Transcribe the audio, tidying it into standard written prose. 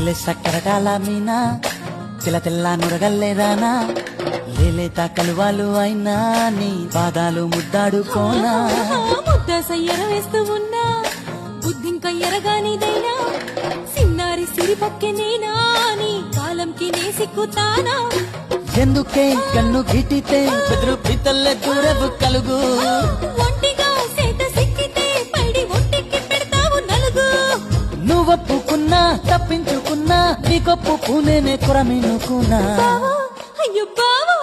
సిల్లె సక్కరటాల మీనా తెల్ల తెల్ల నురగల్లేదానా లేలేత కలువాలు అయినా నీ పాదాలు ముద్దాడుకోనా ముద్ద సయ్యర వేస్తూ ఉన్నా బుద్ధింక ఎరగానిదైనా సిన్నారి సిరిపక్కె నేనా నీ కాలంకి నే సిక్కుతానా ఎందుకే కన్ను గిటితే బెదురు పితల్లె దూరపు కలుగు ఒంటిగా సేత సిక్కితే పైడి ఒంటికి పెడతావు నలుగు నువ్వొప్పుకున్నా తప్పించుకున్నా నీకొప్పు పూనేనే కొరమినుకున్నా బావా అయ్యో బావా